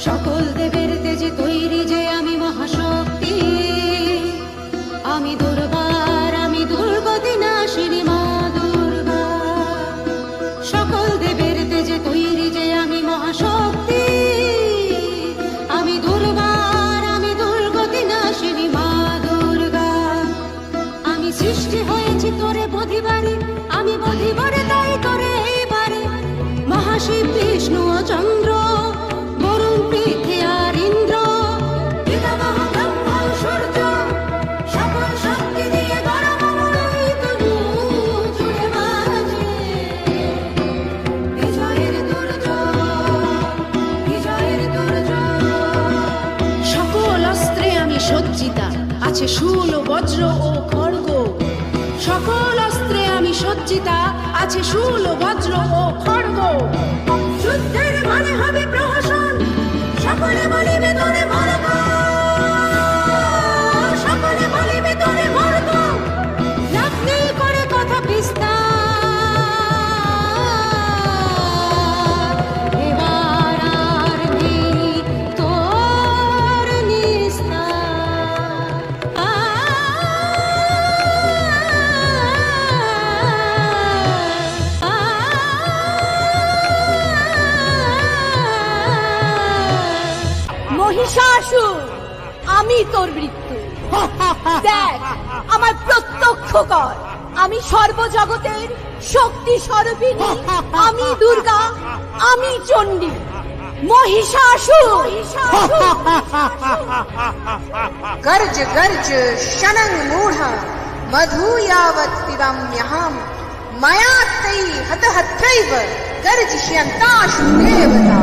সকল দেবের তেজে তৈরি যে আমি মহাশক্তি, আমি দুর্বার, আমি দুর্গতি নাশিনী মা দুর্গা। সকল দেবের তেজে তৈরি যে আমি মহাশক্তি, আমি দুর্বার, আমি দুর্গতি নাশিনী মা দুর্গা। আমি সৃষ্টি হয়েছি তোরে বধিবারে, আমি বধিবারে তাই তোরে এইবারে। মহাশিব বিষ্ণু ও চন্দ্র, বরুণ পৃথ্বী আর ইন্দ্র, পিতামহ ব্রহ্মা ও সূর্য, সকল শক্তি দিয়ে গরমময় তনু জুড়ে বাজে বিজয়ের দুর্য, বিজয়ের দুর্য। সকল অস্ত্রে আমি সজ্জিতা, আছে শূল ও বজ্র ও খড়গ। সকল অস্ত্রে আমি সজ্জিতা, আছে শূল ও বজ্র ও খড়গ। যুদ্ধের মানে হবে প্রহসন, সকলে বলিবে তোরে মরগ, সকলে বলিবে তোরে মরগ। লাগনি করে কথা বিস্তার, এবার আর নেই তোর নিস্তার। মহিষাসুর, আমি তোর মৃত্যু। দেখ, আমার প্রত্যক্ষ কর, আমি সর্বজগতের শক্তি স্বরূপিণী, আমি দুর্গা, আমি চণ্ডী। মহিষাসুর, गर्ज गर्ज शनं मूढ़ मधु यावत् पिबम्यहम् मया तै हत हत्रैव गर्जष्यन्ताशु देवता।